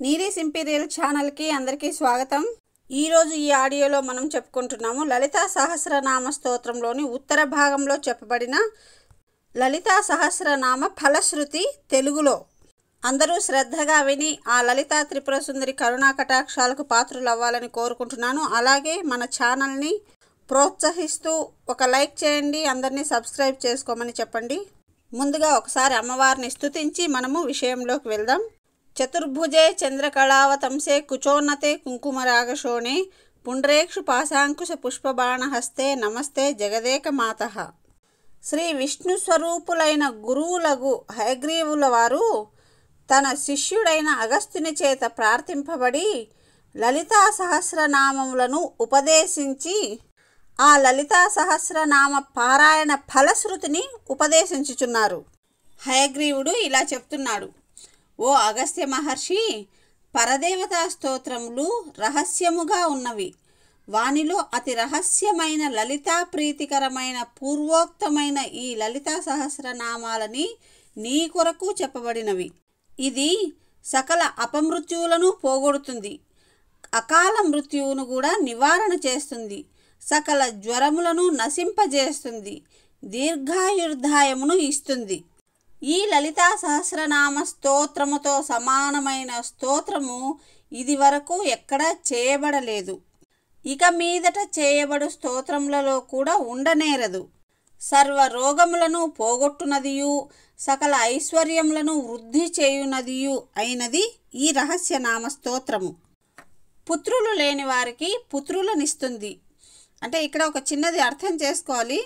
నీరీస్ imperial ఛానల్కి అందరికీ స్వాగతం. ఈరోజు ఈ ఆడియోలో మనం చెప్పుకుంటున్నాము లలితా సహస్రనామ స్తోత్రంలోని ఉత్తర భాగంలో చెప్పబడిన లలితా సహస్రనామ ఫలశ్రుతి తెలుగులో. అందరూ శ్రద్ధగా విని ఆ లలితా త్రిపుర సుందరి కరుణా కటాక్షాలకు పాత్రలు అవ్వాలని కోరుకుంటున్నాను. అలాగే మన ఛానల్ని ప్రోత్సహిస్తూ ఒక లైక్ చేయండి, అందరినీ సబ్స్క్రైబ్ చేసుకోమని చెప్పండి. ముందుగా ఒకసారి అమ్మవారిని స్తుతించి మనము విషయంలోకి వెళ్దాం. చతుర్భుజే చంద్రకళావతంసే కుచోన్నతే కుంకుమరాగశోణే పుండ్రేక్షు పాశాంకుశ పుష్పబాణహస్తే నమస్తే జగదేక మాతః. శ్రీ విష్ణు స్వరూపులైన గురువులగు హయగ్రీవుల వారు తన శిష్యుడైన అగస్త్యుని చేత ప్రార్థింపబడి లలితా సహస్రనామములను ఉపదేశించి ఆ లలితా సహస్రనామ పారాయణ ఫలశ్రుతిని ఉపదేశించుచున్నారు. హయగ్రీవుడు ఇలా చెప్తున్నాడు: ఓ అగస్త్య మహర్షి, పరదేవతా స్తోత్రములు రహస్యముగా ఉన్నవి. వానిలో అతి రహస్యమైన లలితా ప్రీతికరమైన పూర్వోక్తమైన ఈ లలితా సహస్రనామాలని నీ కొరకు చెప్పబడినవి. ఇది సకల అపమృత్యువులను పోగొడుతుంది, అకాల మృత్యువును కూడా నివారణ చేస్తుంది, సకల జ్వరములను నశింపజేస్తుంది, దీర్ఘాయుర్దాయమును ఇస్తుంది. ఈ లలితా సహస్రనామ స్తోత్రముతో సమానమైన స్తోత్రము ఇది వరకు ఎక్కడా చేయబడలేదు, ఇక మీదట చేయబడు స్తోత్రములలో కూడా ఉండనేరదు. సర్వ రోగములను పోగొట్టునదియు సకల ఐశ్వర్యములను వృద్ధి చేయునదియు అయినది ఈ రహస్యనామ స్తోత్రము. పుత్రులు లేని వారికి పుత్రులనిస్తుంది. అంటే ఇక్కడ ఒక చిన్నది అర్థం చేసుకోవాలి.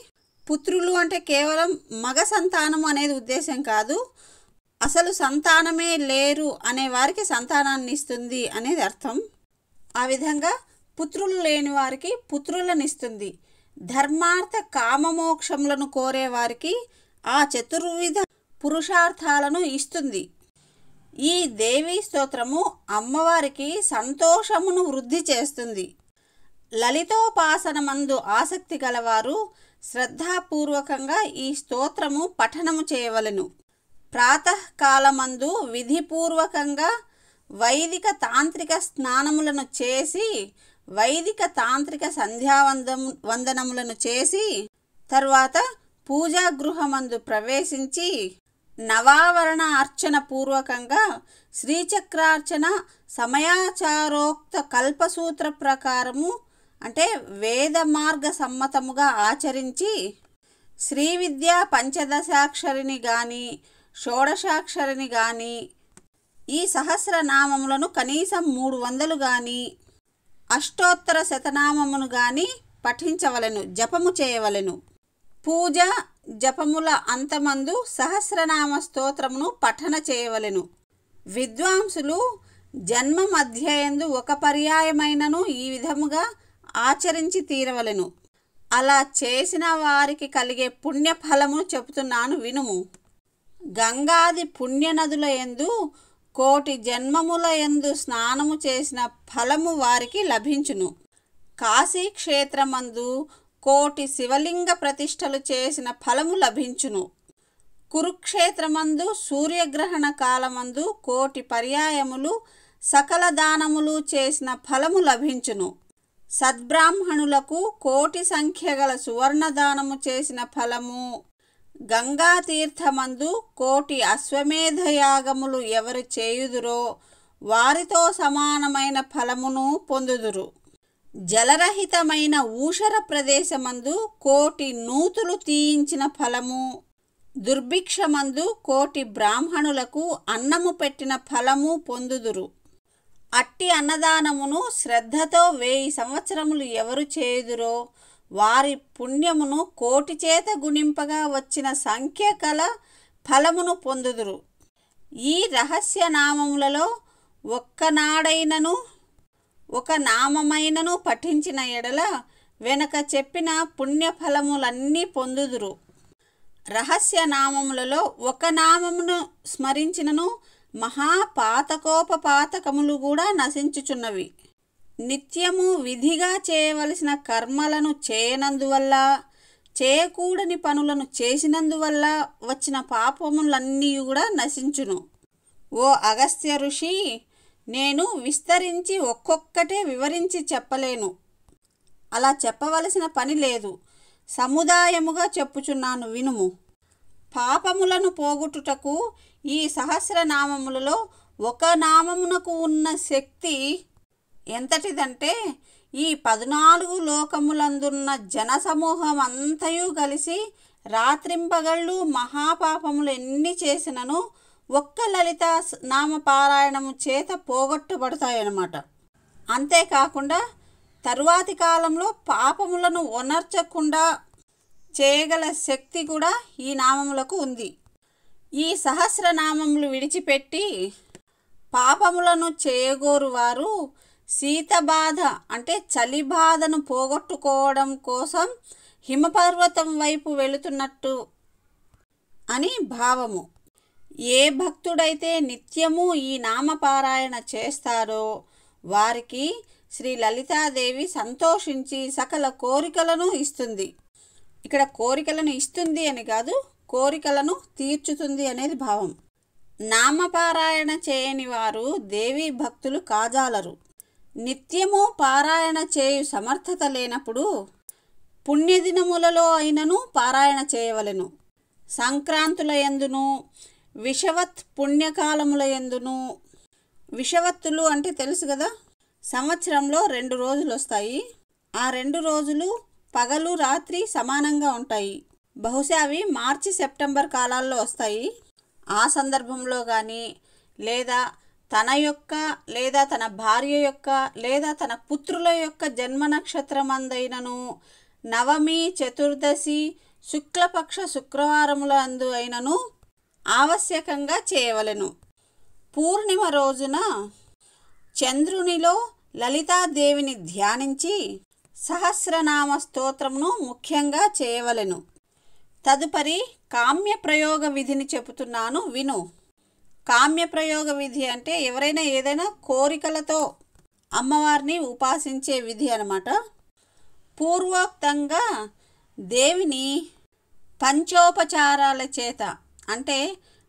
పుత్రులు అంటే కేవలం మగ సంతానము అనేది ఉద్దేశం కాదు, అసలు సంతానమే లేరు అనే వారికి సంతానాన్ని ఇస్తుంది అనేది అర్థం. ఆ విధంగా పుత్రులు లేని వారికి పుత్రులనిస్తుంది. ధర్మార్థ కామమోక్షములను కోరే వారికి ఆ చతుర్విధ పురుషార్థాలను ఇస్తుంది. ఈ దేవీ స్తోత్రము అమ్మవారికి సంతోషమును వృద్ధి చేస్తుంది. లలితోపాసనమందు ఆసక్తి గలవారు శ్రద్ధాపూర్వకంగా ఈ స్తోత్రము పఠనము చేయవలెను. ప్రాతకాలమందు విధిపూర్వకంగా వైదిక తాంత్రిక స్నానములను చేసి వైదిక తాంత్రిక వందనములను చేసి తరువాత పూజాగృహమందు ప్రవేశించి నవావరణ అర్చన పూర్వకంగా శ్రీచక్రార్చన సమయాచారోక్త కల్పసూత్ర ప్రకారము అంటే వేద మార్గ సమ్మతముగా ఆచరించి శ్రీ విద్యా పంచదశాక్షరిని కానీ షోడశాక్షరిని కానీ ఈ సహస్రనామములను కనీసం 300 కానీ అష్టోత్తర శతనామమును కానీ పఠించవలెను, జపము చేయవలెను. పూజ జపముల అంతమందు సహస్రనామ స్తోత్రమును పఠన చేయవలెను. విద్వాంసులు జన్మ మధ్యయందు ఒక పర్యాయమైనను ఈ విధముగా ఆచరించి తీరవలెను. అలా చేసిన వారికి కలిగే పుణ్యఫలము చెబుతున్నాను వినుము. గంగాది పుణ్యనదుల యందు 1,000,000 జన్మముల యందు స్నానము చేసిన ఫలము వారికి లభించును. కాశీక్షేత్రమందు 1,000,000 శివలింగ ప్రతిష్టలు చేసిన ఫలము లభించును. కురుక్షేత్రమందు సూర్యగ్రహణ కాలమందు 1,000,000 పర్యాయములు సకల దానములు చేసిన ఫలము లభించును. సద్బ్రాహ్మణులకు 1,000,000 సంఖ్య గల సువర్ణదానము చేసిన ఫలము, గంగా తీర్థమందు 1,000,000 అశ్వమేధయాగములు ఎవరు చేయుదురో వారితో సమానమైన ఫలమును పొందుదురు. జలరహితమైన ఊషర ప్రదేశమందు 1,000,000 నూతులు తీయించిన ఫలము, దుర్భిక్షమందు 1,000,000 బ్రాహ్మణులకు అన్నము పెట్టిన ఫలము పొందుదురు. అట్టి అన్నదానమును శ్రద్ధతో 1000 సంవత్సరములు ఎవరు చేయుదురో వారి పుణ్యమును 1,000,000 చేత గుణింపగా వచ్చిన సంఖ్య కల ఫలమును పొందుదురు. ఈ రహస్య నామములలో ఒక్కనాడైనను ఒక నామమైనను పఠించిన ఎడల వెనక చెప్పిన పుణ్యఫలములన్నీ పొందుదురు. రహస్య నామములలో ఒక నామమును స్మరించినను మహాపాతకోపపాతకములు కూడా నశించుచున్నవి. నిత్యము విధిగా చేయవలసిన కర్మలను చేయనందువల్ల చేయకూడని పనులను చేసినందువల్ల వచ్చిన పాపములన్నీ కూడా నశించును. ఓ అగస్త్య ఋషి, నేను విస్తరించి ఒక్కొక్కటే వివరించి చెప్పలేను. అలా చెప్పవలసిన పని లేదు. సముదాయముగా చెప్పుచున్నాను వినుము. పాపములను పోగొట్టుటకు ఈ సహస్రనామములలో ఒక నామమునకు ఉన్న శక్తి ఎంతటిదంటే ఈ 14 లోకములందున్న జనసమూహం అంతయు కలిసి రాత్రింపగళ్ళు మహాపాపములు ఎన్ని చేసినను ఒక్క లలిత నామపారాయణము చేత పోగొట్టబడతాయన్నమాట. అంతేకాకుండా తరువాతి కాలంలో పాపములను ఒనర్చకుండా చేయగల శక్తి కూడా ఈ నామములకు ఉంది. ఈ సహస్రనామములు విడిచిపెట్టి పాపములను చేయగోరు వారు శీతబాధ అంటే చలి బాధను పోగొట్టుకోవడం కోసం హిమపర్వతం వైపు వెళుతున్నట్టు అని భావము. ఏ భక్తుడైతే నిత్యము ఈ నామపారాయణ చేస్తారో వారికి శ్రీ లలితాదేవి సంతోషించి సకల కోరికలను ఇస్తుంది. ఇక్కడ కోరికలను ఇస్తుంది అని కాదు, కోరికలను తీర్చుతుంది అనేది భావం. నామపారాయణ చేయని వారు దేవీ భక్తులు కాజాలరు. నిత్యము పారాయణ చేయు సమర్థత లేనప్పుడు పుణ్యదినములలో అయినను పారాయణ చేయవలెను. సంక్రాంతుల యందును విషవత్ పుణ్యకాలముల యందును, విషవత్తులు అంటే తెలుసు కదా, సంవత్సరంలో 2 రోజులు వస్తాయి. ఆ 2 రోజులు పగలు రాత్రి సమానంగా ఉంటాయి. బహుశా అవి మార్చి సెప్టెంబర్ కాలాల్లో వస్తాయి. ఆ సందర్భంలో కానీ లేదా తన యొక్క లేదా తన భార్య యొక్క లేదా తన పుత్రుల యొక్క జన్మ నక్షత్రమందైనను నవమి, చతుర్దశి, శుక్లపక్ష శుక్రవారముల అందు అయినను ఆవశ్యకంగా చేయవలెను. పూర్ణిమ రోజున చంద్రునిలో లలితాదేవిని ధ్యానించి సహస్రనామ స్తోత్రమును ముఖ్యంగా చేయవలెను. తదుపరి కామ్య ప్రయోగ విధిని చెబుతున్నాను విను. కామ్య ప్రయోగ విధి అంటే ఎవరైనా ఏదైనా కోరికలతో అమ్మవారిని ఉపాసించే విధి అన్నమాట. పూర్వోక్తంగా దేవిని పంచోపచారాల చేత అంటే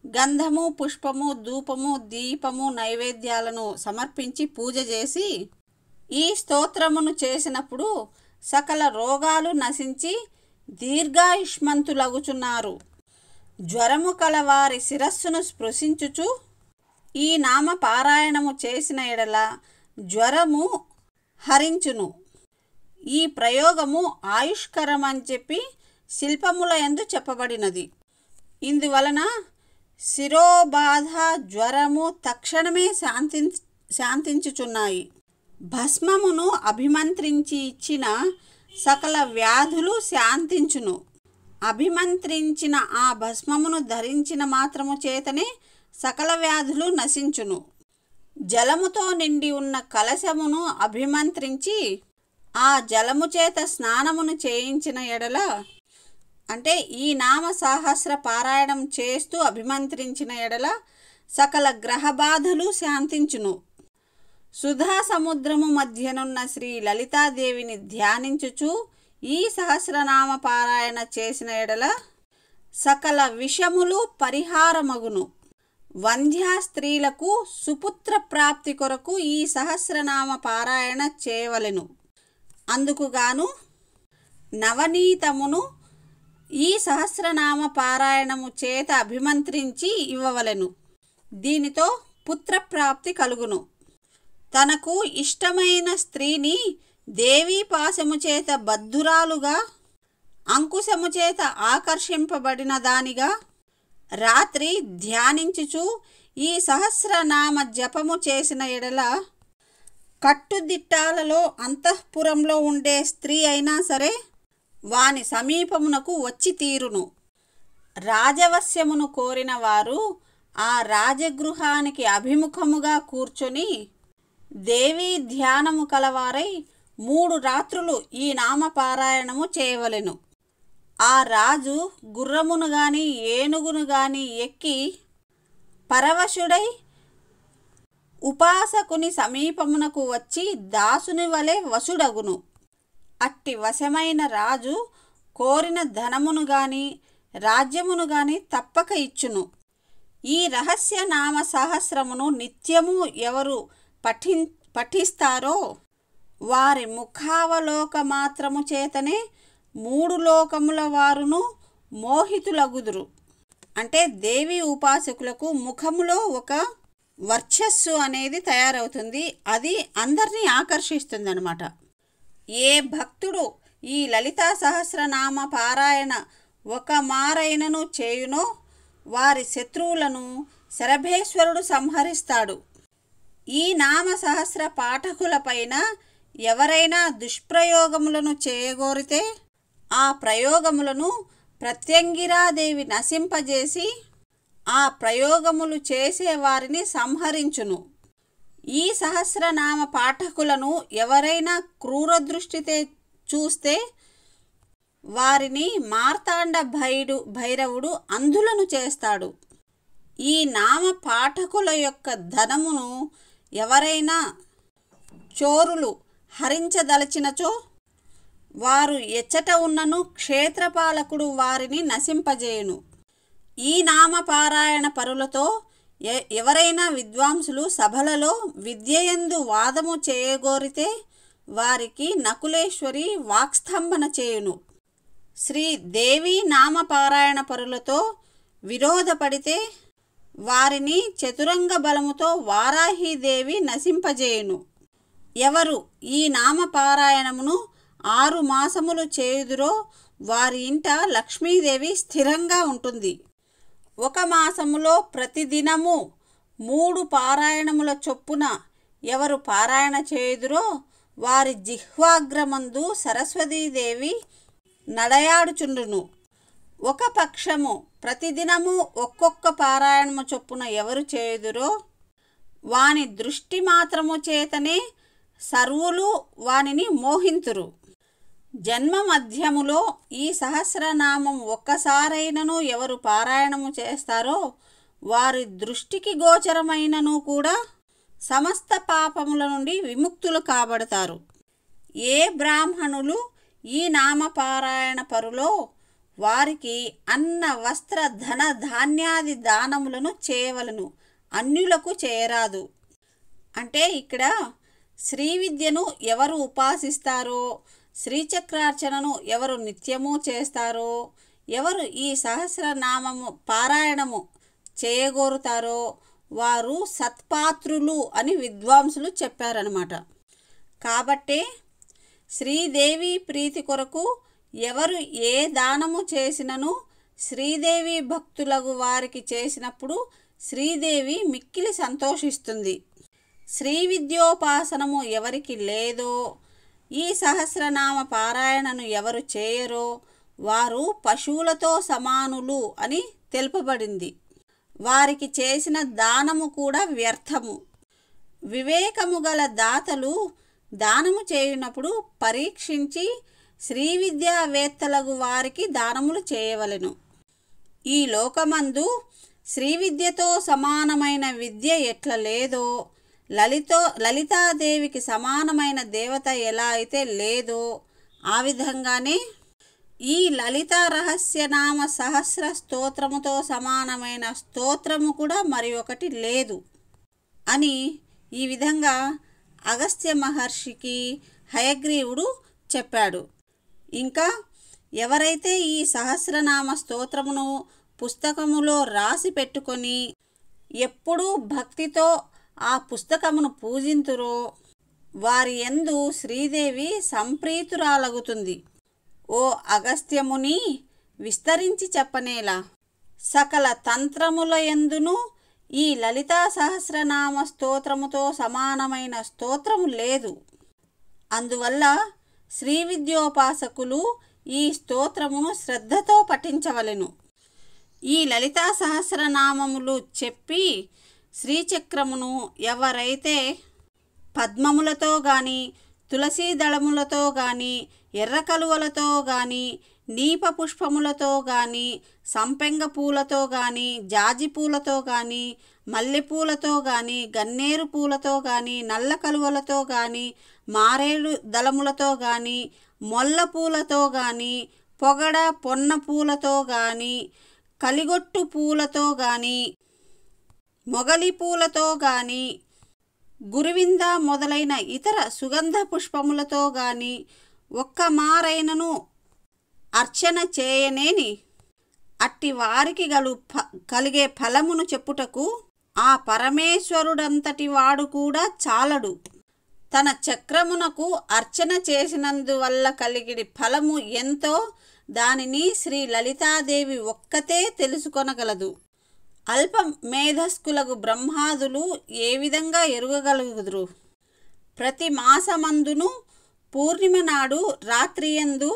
గంధము, పుష్పము, ధూపము, దీపము, నైవేద్యాలను సమర్పించి పూజ చేసి ఈ స్తోత్రమును చేసినప్పుడు సకల రోగాలు నశించి దీర్ఘాయుష్మంతులగుచున్నారు. జ్వరము కలవారి శిరస్సును స్పృశించుచు ఈ నామ పారాయణము చేసిన ఎడల జ్వరము హరించును. ఈ ప్రయోగము ఆయుష్కరం అని చెప్పి శిల్పముల యందు చెప్పబడినది. ఇందువలన శిరోబాధ, జ్వరము తక్షణమే శాంతించుచున్నాయి. భస్మమును అభిమంత్రించి ఇచ్చిన సకల వ్యాధులు శాంతించును. అభిమంత్రించిన ఆ భస్మమును ధరించిన మాత్రము చేతనే సకల వ్యాధులు నశించును. జలముతో నిండి ఉన్న కలశమును అభిమంత్రించి ఆ జలము చేత స్నానమును చేయించిన ఎడల అంటే ఈ నామ సహస్ర పారాయణం చేస్తూ అభిమంత్రించిన ఎడల సకల గ్రహబాధలు శాంతించును. సుధా సముద్రము మధ్యనున్న శ్రీ లలితాదేవిని ధ్యానించుచు ఈ సహస్రనామ పారాయణ చేసిన ఎడల సకల విషములు పరిహారమగును. వంధ్యా స్త్రీలకు సుపుత్ర ప్రాప్తి కొరకు ఈ సహస్రనామ పారాయణ చేయవలెను. అందుకుగాను నవనీతమును ఈ సహస్రనామ పారాయణము చేత అభిమంత్రించి ఇవ్వవలెను. దీనితో పుత్రప్రాప్తి కలుగును. తనకు ఇష్టమైన స్త్రీని దేవీ పాశము చేత బద్ధురాలుగా, అంకుశము చేత ఆకర్షింపబడిన దానిగా రాత్రి ధ్యానించుచు ఈ సహస్రనామ జపము చేసిన ఎడల కట్టుదిట్టాలలో అంతఃపురంలో ఉండే స్త్రీ అయినా సరే వాని సమీపమునకు వచ్చి తీరును. రాజవశ్యమును కోరిన వారు ఆ రాజగృహానికి అభిముఖముగా కూర్చొని దేవీ ధ్యానము కలవారై 3 రాత్రులు ఈ నామపారాయణము చేయవలెను. ఆ రాజు గుర్రమును గాని ఏనుగును గాని ఎక్కి పరవశుడై ఉపాసకుని సమీపమునకు వచ్చి దాసుని వలె వశుడగును. అట్టి వశమైన రాజు కోరిన ధనమును గాని రాజ్యమును గాని తప్పక ఇచ్చును. ఈ రహస్య నామ సహస్రమును నిత్యము ఎవరు పఠిస్తారో వారి ముఖావలోకమాత్రము చేతనే 3 లోకముల వారును మోహితులగుదురు. అంటే దేవి ఉపాసకులకు ముఖములో ఒక వర్చస్సు అనేది తయారవుతుంది. అది అందరినీ ఆకర్షిస్తుంది అన్నమాట. ఏ భక్తుడు ఈ లలితా సహస్రనామ పారాయణ ఒక మారైనను చేయునో వారి శత్రువులను శరభేశ్వరుడు సంహరిస్తాడు. ఈ నామ సహస్ర పాఠకులపైన ఎవరైనా దుష్ప్రయోగములను చేయగోరితే ఆ ప్రయోగములను ప్రత్యంగిరాదేవి నశింపజేసి ఆ ప్రయోగములు చేసే వారిని సంహరించును. ఈ సహస్రనామ పాఠకులను ఎవరైనా క్రూర దృష్టితో చూస్తే వారిని మార్తాండ భైరవుడు అంధులను చేస్తాడు. ఈ నామ పాఠకుల యొక్క ధనమును ఎవరైనా చోరులు హరించదలచినచో వారు ఎచ్చట ఉన్నను క్షేత్రపాలకుడు వారిని నశింపజేయును. ఈ నామపారాయణ పరులతో ఎవరైనా విద్వాంసులు సభలలో విద్యయందు వాదము చేయగోరితే వారికి నకులేశ్వరి వాక్స్తంభన చేయును. శ్రీ దేవి నామపారాయణ పరులతో విరోధపడితే వారిని చతురంగ బలముతో వారాహీదేవి నశింపజేయును. ఎవరు ఈ నామపారాయణమును 6 మాసములు చేయుదురో వారి ఇంట లక్ష్మీదేవి స్థిరంగా ఉంటుంది. 1 మాసములో ప్రతిదినము 3 పారాయణముల చొప్పున ఎవరు పారాయణ చేయుదురో వారి జిహ్వాగ్రమందు సరస్వతీదేవి నడయాడుచుండును. 1 పక్షము ప్రతిదినము ఒక్కొక్క పారాయణము చొప్పున ఎవరు చేయుదురో వాని దృష్టి మాత్రము చేతనే సర్వులు వానిని మోహింతురు. జన్మ మధ్యములో ఈ సహస్రనామం ఒక్కసారైనను ఎవరు పారాయణము చేస్తారో వారి దృష్టికి గోచరమైనను కూడా సమస్త పాపముల నుండి విముక్తులు కాబడతారు. ఏ బ్రాహ్మణులు ఈ నామపారాయణ పరులో వారికి అన్న వస్త్ర ధన ధాన్యాది దానములను చేయవలను, అన్యులకు చేయరాదు. అంటే ఇక్కడ శ్రీ విద్యను ఎవరు ఉపాసిస్తారో, శ్రీచక్రార్చనను ఎవరు నిత్యము చేస్తారో, ఎవరు ఈ సహస్రనామము పారాయణము చేయగోరుతారో వారు సత్పాత్రులు అని విద్వాంసులు చెప్పారనమాట. కాబట్టే శ్రీదేవి ప్రీతి కొరకు ఎవరు ఏ దానము చేసినను శ్రీదేవి భక్తులకు వారికి చేసినప్పుడు శ్రీదేవి మిక్కిలి సంతోషిస్తుంది. శ్రీ విద్యోపాసనము ఎవరికి లేదో, ఈ సహస్రనామ పారాయణను ఎవరు చేయరో వారు పశువులతో సమానులు అని తెలుపబడింది. వారికి చేసిన దానము కూడా వ్యర్థము. వివేకము గల దాతలు దానము చేయునప్పుడు పరీక్షించి శ్రీ విద్యావేత్తలకు వారికి దానములు చేయవలెను. ఈ లోకమందు శ్రీ విద్యతో సమానమైన విద్య ఎట్ల లేదో, లలితాదేవికి సమానమైన దేవత ఎలా అయితే లేదో ఆ విధంగానే ఈ లలిత రహస్యనామ సహస్ర స్తోత్రముతో సమానమైన స్తోత్రము కూడా మరి ఒకటి లేదు అని ఈ విధంగా అగస్త్య మహర్షికి హయగ్రీవుడు చెప్పాడు. ఇంకా ఎవరైతే ఈ సహస్రనామ స్తోత్రమును పుస్తకములో రాసి పెట్టుకొని ఎప్పుడూ భక్తితో ఆ పుస్తకమును పూజింతురో వారి యందు శ్రీదేవి సంప్రీతురాలగుతుంది. ఓ అగస్త్యముని, విస్తరించి చెప్పనేలా సకల తంత్రముల యందును ఈ లలితా సహస్రనామ స్తోత్రముతో సమానమైన స్తోత్రము లేదు. అందువల్ల శ్రీ విద్యోపాసకులు ఈ స్తోత్రమును శ్రద్ధతో పఠించవలెను. ఈ లలితా సహస్రనామములు చెప్పి శ్రీచక్రమును ఎవరైతే పద్మములతో కానీ, తులసీ దళములతో కానీ, ఎర్ర కలువలతో కానీ, నీప పుష్పములతో కానీ, సంపెంగ పూలతో కానీ, జాజి పూలతో కానీ, మల్లెపూలతో కానీ, గన్నేరు పూలతో కానీ, నల్ల కలువలతో కానీ, మారేడు దళములతో కానీ, మొల్ల పూలతో కానీ, పొగడ పొన్న పూలతో కానీ, కలిగొట్టు పూలతో కానీ, మొగలి పూలతో కానీ, గురువింద మొదలైన ఇతర సుగంధ పుష్పములతో గాని ఒక్క మారైనను అర్చన చేయనేని అట్టి వారికి కలిగే ఫలమును చెప్పుటకు ఆ పరమేశ్వరుడంతటి వాడు కూడా చాలడు. తన చక్రమునకు అర్చన చేసినందువల్ల కలిగిడి ఫలము ఎంతో దానిని శ్రీ లలితాదేవి ఒక్కతే తెలుసుకొనగలదు. అల్ప మేధస్కులకు బ్రహ్మాదులు ఏ విధంగా ఎరుగగలుగుదురు? ప్రతి మాసమందును పూర్ణిమ నాడు రాత్రియందు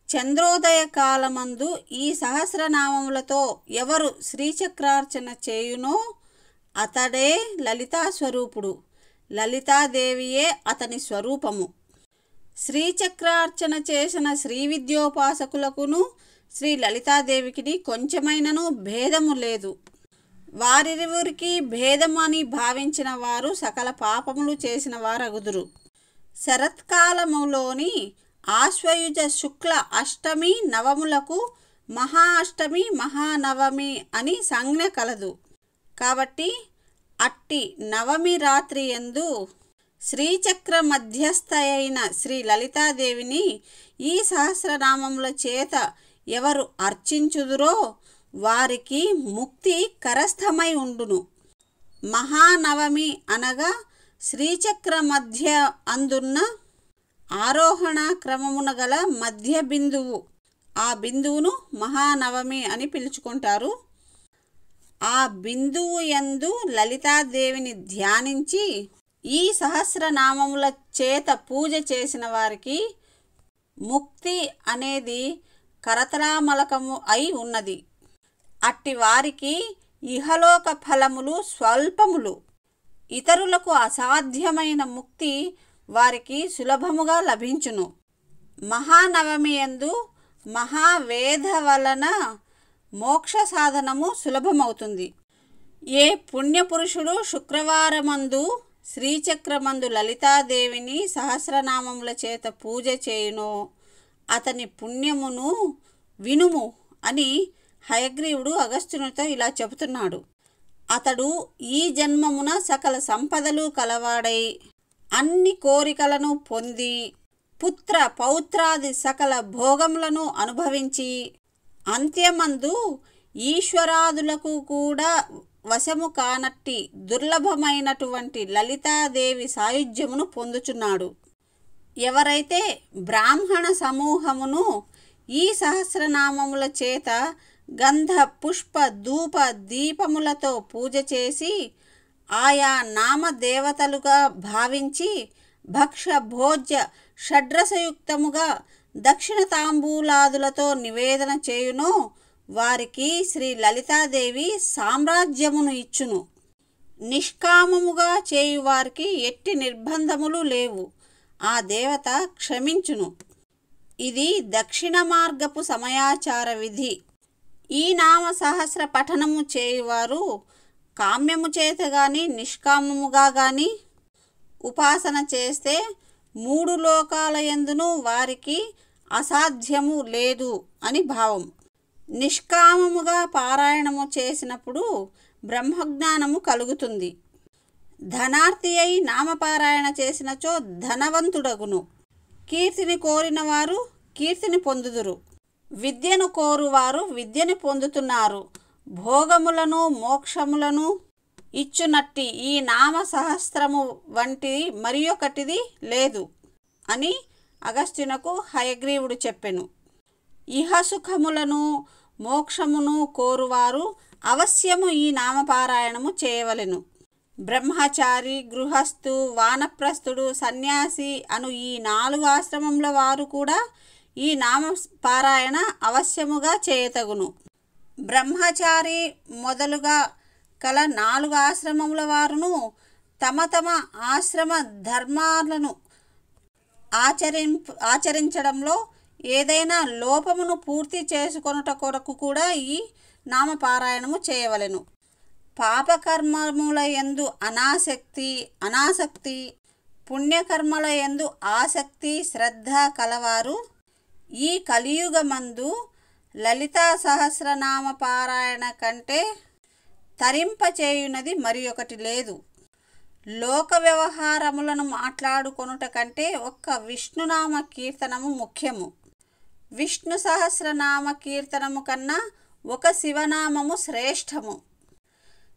చంద్రోదయ కాలమందు ఈ సహస్రనామములతో ఎవరు శ్రీచక్రార్చన చేయునో అతడే లలితా స్వరూపుడు. లలితాదేవియే అతని స్వరూపము. శ్రీచక్రార్చన చేసిన శ్రీ విద్యోపాసకులకును శ్రీ లలితాదేవికి కొంచెమైనను భేదము లేదు. వారిరువురికి భేదము అని భావించిన వారు సకల పాపములు చేసిన వారగుదురు. శరత్కాలములోని ఆశ్వయుజ శుక్ల అష్టమి నవములకు మహా అష్టమి మహానవమి అని సంజ్ఞ కలదు. కాబట్టి అట్టి నవమి రాత్రి యందు శ్రీచక్ర మధ్యస్థ అయిన శ్రీ లలితాదేవిని ఈ సహస్రనామముల చేత ఎవరు అర్చించుదురో వారికి ముక్తి కరస్థమై ఉండును. మహానవమి అనగా శ్రీచక్ర మధ్య అందున్న ఆరోహణ క్రమమున గల మధ్య బిందువు. ఆ బిందువును మహానవమి అని పిలుచుకుంటారు. ఆ బిందువు యందు లలితాదేవిని ధ్యానించి ఈ సహస్రనామముల చేత పూజ చేసిన వారికి ముక్తి అనేది కరతలామలకము అయి ఉన్నది. అట్టి వారికి ఇహలోక ఫలములు స్వల్పములు. ఇతరులకు అసాధ్యమైన ముక్తి వారికి సులభముగా లభించును. మహానవమి యందు మహావేద వలన మోక్ష సాధనము సులభమవుతుంది. ఏ పుణ్యపురుషుడు శుక్రవారమందు శ్రీచక్రమందు లలితాదేవిని సహస్రనామముల చేత పూజ చేయునో అతని పుణ్యమును వినుము అని హయగ్రీవుడు అగస్త్యునితో ఇలా చెబుతున్నాడు. అతడు ఈ జన్మమున సకల సంపదలు కలవాడై అన్ని కోరికలను పొంది పుత్ర పౌత్రాది సకల భోగములను అనుభవించి అంత్యమందు ఈశ్వరాదులకు కూడా వశము కానట్టి దుర్లభమైనటువంటి లలితాదేవి సాయుధ్యమును పొందుచున్నాడు. ఎవరైతే బ్రాహ్మణ సమూహమును ఈ సహస్రనామముల చేత గంధ పుష్ప ధూప దీపములతో పూజ చేసి ఆయా నామదేవతలుగా భావించి భక్ష భోజ్య షడ్రసయుక్తముగా దక్షిణ తాంబూలాదులతో నివేదన చేయునో వారికి శ్రీ లలితాదేవి సామ్రాజ్యమును ఇచ్చును. నిష్కామముగా చేయువారికి ఎట్టి నిర్బంధములు లేవు. ఆ దేవత క్షమించును. ఇది దక్షిణ మార్గపు సమయాచార విధి. ఈ నామ సహస్ర పఠనము చేయువారు కామ్యము చేత గాని నిష్కామముగా గాని ఉపాసన చేస్తే మూడు లోకాల యందును వారికి అసాధ్యము లేదు అని భావం. నిష్కామముగా పారాయణము చేసినప్పుడు బ్రహ్మజ్ఞానము కలుగుతుంది. ధనార్థి అయి నామపారాయణ చేసినచో ధనవంతుడగును. కీర్తిని కోరిన వారు కీర్తిని పొందుదురు. విద్యను కోరువారు విద్యని పొందుతున్నారు. భోగములను మోక్షములను ఇచ్చునట్టి ఈ నామ సహస్రము వంటి మరి ఒకటిది లేదు అని అగస్త్యునకు హయగ్రీవుడు చెప్పెను. ఇహసుఖములను మోక్షమును కోరువారు అవశ్యము ఈ నామపారాయణము చేయవలెను. బ్రహ్మచారి, గృహస్థు, వానప్రస్థుడు, సన్యాసి అను ఈ 4 ఆశ్రమముల వారు కూడా ఈ నామపారాయణ అవశ్యముగా చేయతగును. బ్రహ్మచారి మొదలుగా కల 4 ఆశ్రమముల వారును తమ తమ ఆశ్రమ ధర్మాలను ఆచరించడంలో ఏదైనా లోపమును పూర్తి చేసుకొనుట కొరకు కూడా ఈ నామపారాయణము చేయవలెను. పాపకర్మముల యందు అనాసక్తి, పుణ్యకర్మల యందు ఆసక్తి శ్రద్ధ కలవారు ఈ కలియుగమందు లలితా సహస్రనామ పారాయణ కంటే తరింపచేయునది మరి ఒకటి లేదు. లోక వ్యవహారములను మాట్లాడుకొనుట కంటే ఒక్క విష్ణునామ కీర్తనము ముఖ్యము. విష్ణు సహస్రనామ కీర్తనము కన్నా ఒక శివనామము శ్రేష్టము.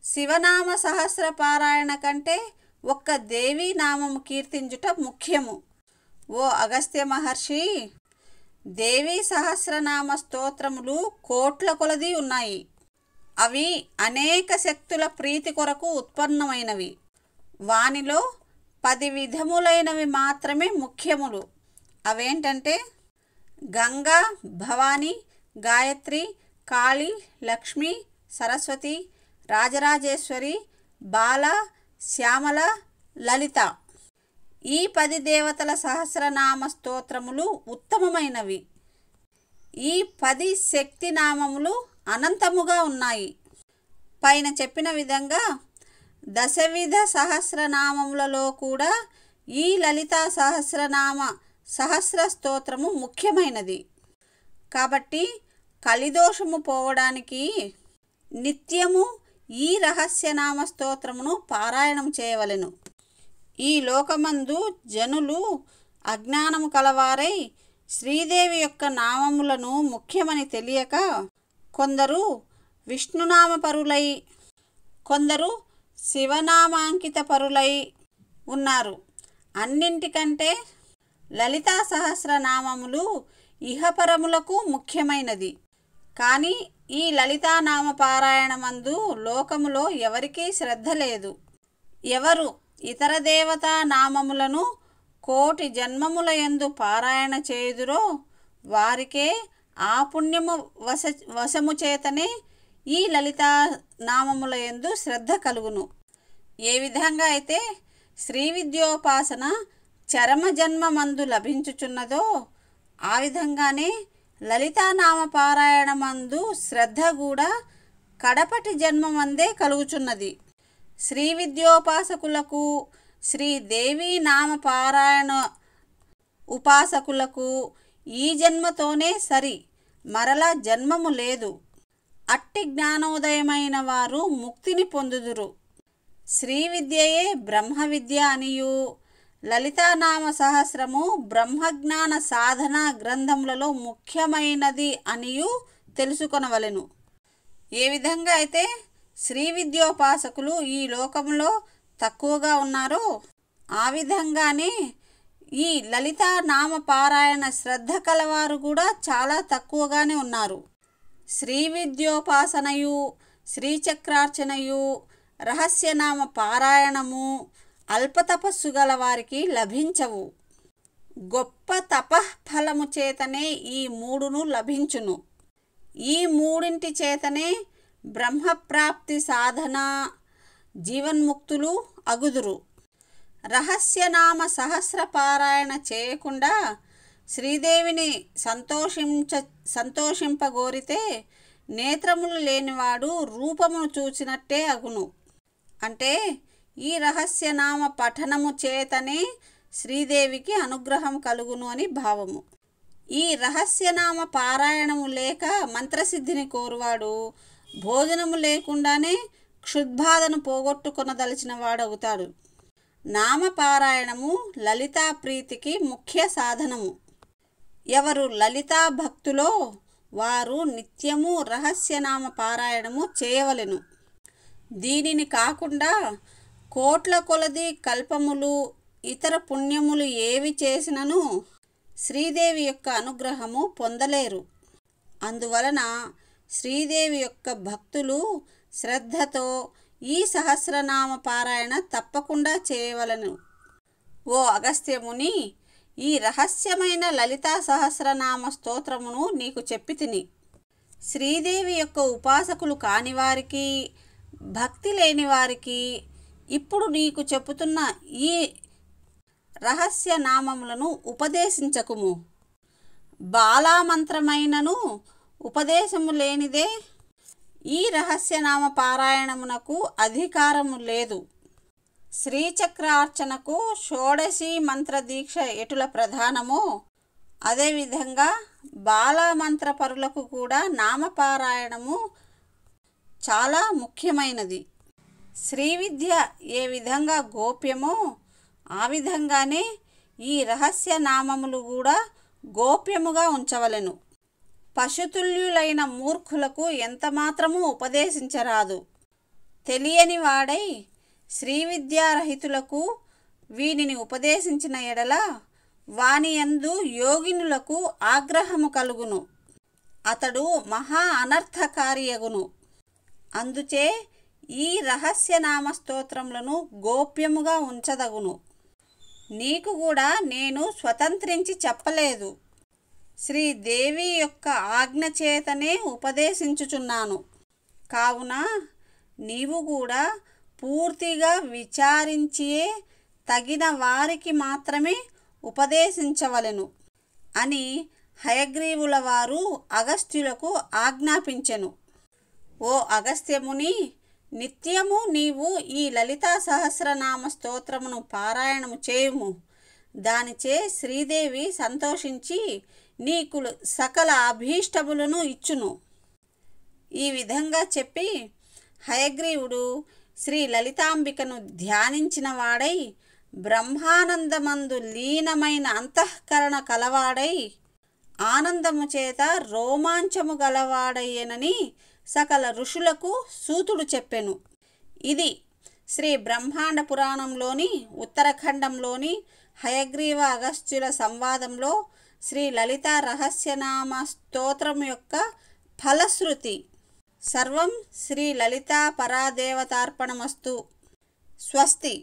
శివనామ సహస్ర పారాయణ కంటే ఒక్క దేవీ నామము కీర్తించుట ముఖ్యము. ఓ అగస్త్య మహర్షి, దేవీ సహస్రనామ స్తోత్రములు కోట్ల కొలది ఉన్నాయి. అవి అనేక శక్తుల ప్రీతి కొరకు ఉత్పన్నమైనవి. వానిలో 10 విధములైనవి మాత్రమే ముఖ్యములు. అవేంటంటే గంగా, భవాని, గాయత్రి, కాళి, లక్ష్మి, సరస్వతి, రాజరాజేశ్వరి, బాల, శ్యామల, లలిత. ఈ 10 దేవతల సహస్రనామ స్తోత్రములు ఉత్తమమైనవి. ఈ 10 శక్తి నామములు అనంతముగా ఉన్నాయి. పైన చెప్పిన విధంగా దశవిధ సహస్రనామములలో కూడా ఈ లలితా సహస్రనామ సహస్ర స్తోత్రము ముఖ్యమైనది. కాబట్టి కలిదోషము పోవడానికి నిత్యము ఈ రహస్యనామ స్తోత్రమును పారాయణం చేయవలెను. ఈ లోకమందు జనులు అజ్ఞానము కలవారై శ్రీదేవి యొక్క నామములను ముఖ్యమని తెలియక కొందరు విష్ణునామ పరులై, కొందరు శివనామాంకిత పరులై ఉన్నారు. అన్నింటికంటే లలితా సహస్రనామములు ఇహపరములకు ముఖ్యమైనది. కానీ ఈ లలితానామ పారాయణమందు లోకములో ఎవరికీ శ్రద్ధ లేదు. ఎవరు ఇతర దేవతా నామములను కోటి జన్మముల యందు పారాయణ చేయుదురో వారికే ఆ పుణ్యము వశము చేతనే ఈ లలితా నామముల యందు శ్రద్ధ కలుగును. ఏ విధంగా అయితే శ్రీ విద్యోపాసన చరమ జన్మమందు లభించుచున్నదో ఆ విధంగానే లలితానామ పారాయణమందు శ్రద్ధ కూడా కడపటి జన్మమందే కలుగుచున్నది. శ్రీ విద్యోపాసకులకు, శ్రీదేవి నామ పారాయణ ఉపాసకులకు ఈ జన్మతోనే సరి, మరలా జన్మము లేదు. అట్టి జ్ఞానోదయమైన వారు ముక్తిని పొందుదురు. శ్రీ విద్యయే బ్రహ్మ విద్య అనియు, లలితానామ సహస్రము బ్రహ్మజ్ఞాన సాధన గ్రంథములలో ముఖ్యమైనది అనియు తెలుసుకొనవలెను. ఏ విధంగా అయితే శ్రీ విద్యోపాసకులు ఈ లోకంలో తక్కువగా ఉన్నారో ఆ విధంగానే ఈ లలితా నామ పారాయణ శ్రద్ధ కలవారు కూడా చాలా తక్కువగానే ఉన్నారు. శ్రీ విద్యోపాసనయు, శ్రీచక్రార్చనయు, రహస్యనామ పారాయణము అల్పతపస్సు గల వారికి లభించవు. గొప్ప తపఃఫలము చేతనే ఈ 3ను లభించును. ఈ 3 చేతనే బ్రహ్మప్రాప్తి సాధన జీవన్ముక్తులు అగుదురు. రహస్యనామ సహస్ర పారాయణ చేయకుండా శ్రీదేవిని సంతోషింపగోరితే నేత్రములు లేనివాడు రూపమును చూచినట్టే అగును. అంటే ఈ రహస్యనామ పఠనము చేతనే శ్రీదేవికి అనుగ్రహం కలుగును అని భావము. ఈ రహస్యనామ పారాయణము లేక మంత్రసిద్ధిని కోరువాడు భోజనము లేకుండానే క్షుద్బాధను పోగొట్టుకొనదలిచిన వాడవుతాడు. నామపారాయణము లలితా ప్రీతికి ముఖ్య సాధనము. ఎవరు లలితా భక్తులో వారు నిత్యము రహస్యనామ పారాయణము చేయవలెను. దీనిని కాకుండా కోట్ల కొలది కల్పములు ఇతర పుణ్యములు ఏవి చేసినను శ్రీదేవి యొక్క అనుగ్రహము పొందలేరు. అందువలన శ్రీదేవి యొక్క భక్తులు శ్రద్ధతో ఈ సహస్రనామ పారాయణ తప్పకుండా చేయవలెను. ఓ అగస్త్యముని, ఈ రహస్యమైన లలితా సహస్రనామ స్తోత్రమును నీకు చెప్పితిని. శ్రీదేవి యొక్క ఉపాసకులు కాని వారికి, భక్తి లేని వారికి ఇప్పుడు నీకు చెప్పుతున్న ఈ రహస్య నామములను ఉపదేశించకుము. బాలామంత్రమైనను ఉపదేశము లేనిదే ఈ రహస్యనామ పారాయణమునకు అధికారము లేదు. శ్రీచక్రార్చనకు షోడశి మంత్రదీక్ష ఎటుల ప్రధానమో అదేవిధంగా బాలామంత్ర పరులకు కూడా నామపారాయణము చాలా ముఖ్యమైనది. శ్రీ విద్య ఏ విధంగా గోప్యమో ఆ విధంగానే ఈ రహస్య నామములు కూడా గోప్యముగా ఉంచవలెను. పశుతుల్యులైన మూర్ఖులకు ఎంతమాత్రము ఉపదేశించరాదు. తెలియని వాడై శ్రీవిద్యారహితులకు వీనిని ఉపదేశించిన ఎడల వాని యందు యోగినులకు ఆగ్రహము కలుగును, అతడు మహా అనర్థకారియగును. అందుచే ఈ రహస్యనామ స్తోత్రములను గోప్యముగా ఉంచదగును. నీకు కూడా నేను స్వతంత్రించి చెప్పలేదు, శ్రీదేవి యొక్క ఆజ్ఞ చేతనే ఉపదేశించుచున్నాను. కావున నీవు కూడా పూర్తిగా విచారించియే తగిన వారికి మాత్రమే ఉపదేశించవలెను అని హయగ్రీవుల వారు అగస్త్యులకు ఆజ్ఞాపించెను. ఓ అగస్త్యముని, నిత్యము నీవు ఈ లలితా సహస్రనామ స్తోత్రమును పారాయణము చేయుము. దానిచే శ్రీదేవి సంతోషించి నీకు సకల అభీష్టములను ఇచ్చును. ఈ విధంగా చెప్పి హయగ్రీవుడు శ్రీ లలితాంబికను ధ్యానించిన వాడై బ్రహ్మానందమందు లీనమైన అంతఃకరణ కలవాడై ఆనందము చేత రోమాంచము గలవాడయ్యనని సకల ఋషులకు సూతుడు చెప్పెను. ఇది శ్రీ బ్రహ్మాండ పురాణంలోని ఉత్తరఖండంలోని హయగ్రీవ అగస్త్యుల సంవాదంలో శ్రీ లలితా రహస్యనామ స్తోత్రం యొక్క ఫలశ్రుతి. సర్వం శ్రీ లలితా పరాదేవతార్పణమస్తు. స్వస్తి.